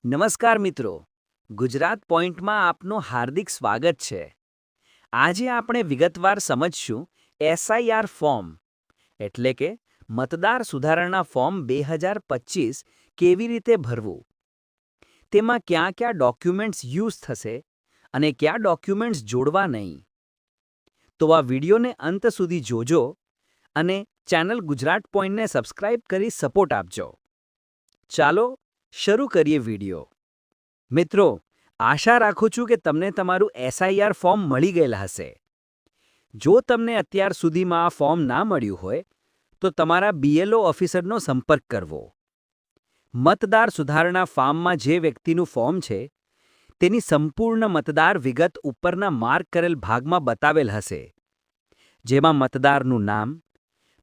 નમસ્કાર મિત્રો, ગુજરાત પોઈન્ટમાં આપનું હાર્દિક સ્વાગત છે. આજે આપણે વિગતવાર સમજશું એસઆઈઆર ફોર્મ એટલે કે મતદાર સુધારણા ફોર્મ 2025 કેવી રીતે ભરવું. તેમાં કયા કયા ડોક્યુમેન્ટ્સ યુઝ થશે અને કયા ડોક્યુમેન્ટ્સ જોડવા નહીં. તો આ વિડીયોને અંત સુધી જોજો અને ચેનલ ગુજરાત પોઈન્ટને સબસ્ક્રાઇબ કરી સપોર્ટ આપજો. ચાલો શરૂ કરીએ વિડીયો. મિત્રો, આશા રાખું છું કે તમને તમારું એસઆઈઆર ફોર્મ મળી ગયેલા હશે. જો તમને અત્યાર સુધીમાં આ ફોર્મ ના મળ્યું હોય તો તમારા બીએલઓ ઓફિસરનો સંપર્ક કરવો. મતદાર સુધારણા ફોર્મમાં જે વ્યક્તિનું ફોર્મ છે તેની સંપૂર્ણ મતદાર વિગત ઉપરના માર્ક કરેલ ભાગમાં બતાવેલ હશે, જેમાં મતદારનું નામ,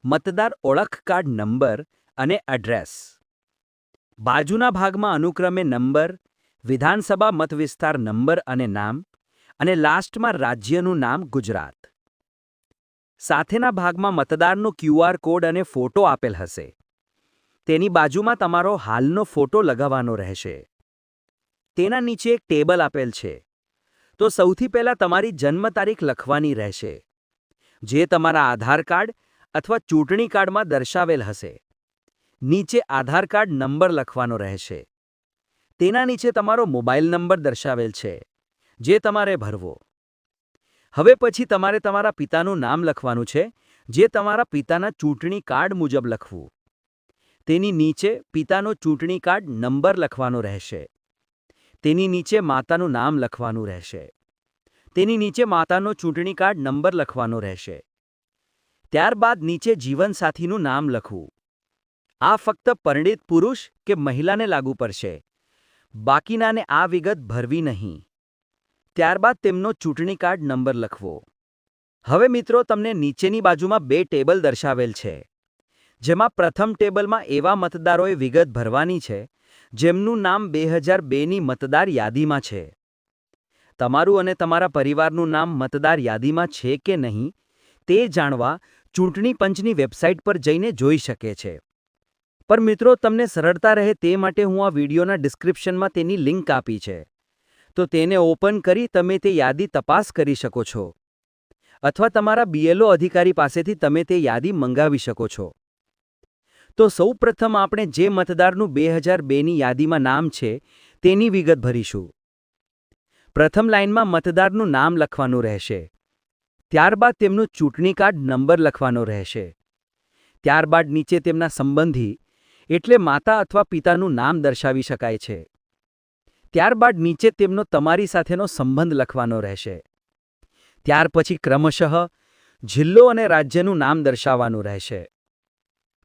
મતદાર ઓળખ કાર્ડ નંબર અને એડ્રેસ. બાજુના ભાગમાં અનુક્રમે નંબર, વિધાનસભા મતવિસ્તાર નંબર અને નામ, અને લાસ્ટમાં રાજ્યનું નામ ગુજરાત. સાથેના ભાગમાં મતદારનો ક્યુઆર કોડ અને ફોટો આપેલ હશે. તેની બાજુમાં તમારો હાલનો ફોટો લગાવવાનો રહેશે. તેના નીચે એક ટેબલ આપેલ છે. તો સૌથી પહેલાં તમારી જન્મ તારીખ લખવાની રહેશે, જે તમારા આધાર કાર્ડ અથવા ચૂંટણી કાર્ડમાં દર્શાવેલ હશે. નીચે આધાર કાર્ડ નંબર લખવાનો રહેશે. તેના નીચે તમારો મોબાઈલ નંબર દર્શાવેલ છે, જે તમારે ભરવો. હવે પછી તમારે તમારા પિતાનું નામ લખવાનું છે, જે તમારા પિતાના ચૂંટણી કાર્ડ મુજબ લખવું. તેની નીચે પિતાનો ચૂંટણી કાર્ડ નંબર લખવાનો રહેશે. તેની નીચે માતાનું નામ લખવાનું રહેશે. તેની નીચે માતાનો ચૂંટણી કાર્ડ નંબર લખવાનો રહેશે. ત્યારબાદ નીચે જીવનસાથીનું નામ લખવું. આ ફક્ત પરિણીત પુરુષ કે મહિલાને લાગુ પડશે. બાકીનાને આ વિગત ભરવી નહીં. ત્યારબાદ તેમનો ચૂંટણી કાર્ડ નંબર લખવો. હવે મિત્રો, તમને નીચેની બાજુમાં બે ટેબલ દર્શાવેલ છે, જેમાં પ્રથમ ટેબલમાં એવા મતદારોએ વિગત ભરવાની છે જેમનું નામ 2002ની મતદાર યાદીમાં છે. તમારું અને તમારા પરિવારનું નામ મતદાર યાદીમાં છે કે નહીં તે જાણવા ચૂંટણી પંચની વેબસાઇટ પર જઈને જોઈ શકે છે. પર મિત્રો, તમને સરળતા રહે તે માટે હું આ વિડીયોના ડિસ્ક્રિપ્શનમાં તેની લિંક આપી છે, તો તેને ઓપન કરી તમે તે યાદી તપાસ કરી શકો છો, અથવા તમારા બીએલઓ અધિકારી પાસેથી તમે તે યાદી મંગાવી શકો છો. તો સૌપ્રથમ આપણે જે મતદારનું 2002ની યાદીમાં નામ છે તેની વિગત ભરીશું. પ્રથમ લાઇનમાં મતદારનું નામ લખવાનું રહેશે. ત્યારબાદ તેમનું ચૂંટણી કાર્ડ નંબર લખવાનો રહેશે. ત્યારબાદ નીચે તેમના સંબંધી એટલે માતા અથવા પિતાનું નામ દર્શાવી શકાય છે. ત્યારબાદ નીચે તેમનો તમારી સાથેનો સંબંધ લખવાનો રહેશે. ત્યાર પછી ક્રમશઃ જિલ્લો અને રાજ્યનું નામ દર્શાવવાનું રહેશે.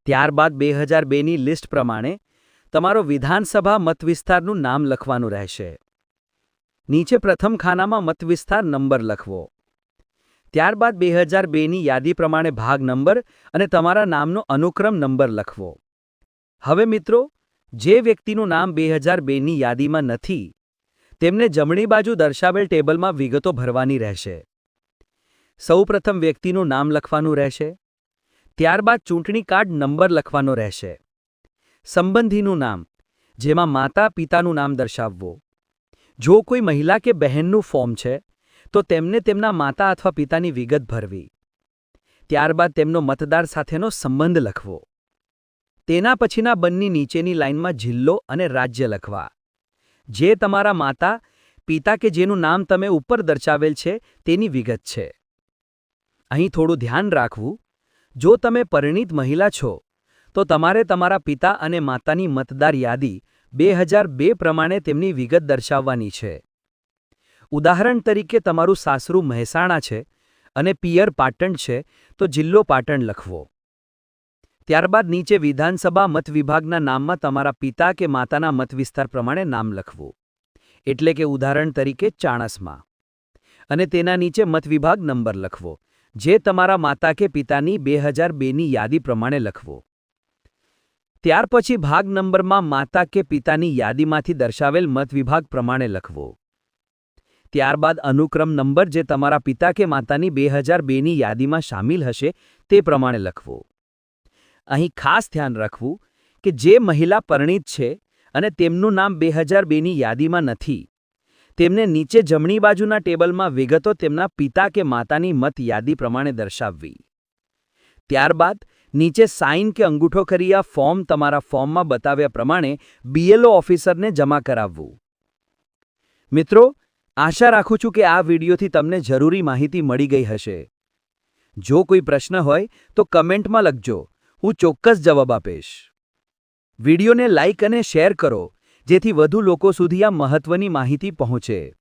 ત્યારબાદ 2002ની લિસ્ટ પ્રમાણે તમારો વિધાનસભા મતવિસ્તારનું નામ લખવાનું રહેશે. નીચે પ્રથમ ખાનામાં મતવિસ્તાર નંબર લખવો. ત્યારબાદ 2002ની યાદી પ્રમાણે ભાગ નંબર અને તમારા નામનો અનુક્રમ નંબર લખવો. હવે મિત્રો, જે વ્યક્તિનું નામ 2002ની યાદીમાં નથી તેમને જમણી બાજુ દર્શાવેલ ટેબલમાં વિગતો ભરવાની રહેશે. સૌપ્રથમ વ્યક્તિનું નામ લખવાનું રહેશે. ત્યારબાદ ચૂંટણી કાર્ડ નંબર લખવાનો રહેશે. સંબંધીનું નામ, જેમાં માતા પિતાનું નામ દર્શાવવું. જો કોઈ મહિલા કે બહેનનું ફોર્મ છે તો તેમને તેમના માતા અથવા પિતાની વિગત ભરવી. ત્યારબાદ તેમનો મતદાર સાથેનો સંબંધ લખવો. તેના પછીના બંને નીચેની લાઇનમાં જિલ્લો અને રાજ્ય લખવા, જે તમારા માતા પિતા કે જેનું નામ તમે ઉપર દર્શાવેલ છે તેની વિગત છે. અહીં થોડું ધ્યાન રાખવું, જો તમે પરિણીત મહિલા છો તો તમારે તમારા પિતા અને માતાની મતદાર યાદી 2002 પ્રમાણે તેમની વિગત દર્શાવવાની છે. ઉદાહરણ તરીકે તમારું સાસરું મહેસાણા છે અને પિયર પાટણ છે તો જિલ્લો પાટણ લખવો. ત્યારબાદ નીચે વિધાનસભા મત વિભાગના નામમાં તમારા પિતા કે માતાના મતવિસ્તાર પ્રમાણે નામ લખવું, એટલે કે ઉદાહરણ તરીકે ચાણસ્મા. અને તેના નીચે મતવિભાગ નંબર લખવો, જે તમારા માતા કે પિતાની 2002ની યાદી પ્રમાણે લખવો. ત્યાર પછી ભાગ નંબરમાં માતા કે પિતાની યાદીમાંથી દર્શાવેલ મતવિભાગ પ્રમાણે લખવો. ત્યારબાદ અનુક્રમ નંબર જે તમારા પિતા કે માતાની 2002ની યાદીમાં શામેલ હશે તે પ્રમાણે લખવો. અહીં ખાસ ધ્યાન રાખવું કે જે મહિલા પરિણીત છે અને તેમનું નામ 2002ની યાદીમાં નથી. તેમને નીચે જમણી બાજુના ટેબલમાં વિગતો તેમના પિતા કે માતાની મત યાદી પ્રમાણે દર્શાવવી. ત્યારબાદ નીચે સાઇન કે અંગૂઠો કરી આ ફોર્મ તમારા ફોર્મમાં બતાવ્યા પ્રમાણે BLO ઓફિસરને જમા કરાવવું. મિત્રો, આશા રાખું છું કે આ વિડીયોથી તમને જરૂરી માહિતી મળી ગઈ હશે. જો કોઈ પ્રશ્ન હોય તો કમેન્ટમાં લખજો, હું ચોક્કસ જવાબ આપીશ. વિડીયોને લાઇક અને શેર કરો જેથી વધુ લોકો સુધી આ મહત્વની માહિતી પહોંચે.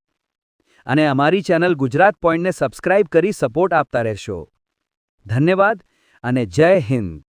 અને અમારી ચેનલ ગુજરાત પોઈન્ટને સબસ્ક્રાઇબ કરી સપોર્ટ આપતા રહેશો. ધન્યવાદ અને જય હિન્દ.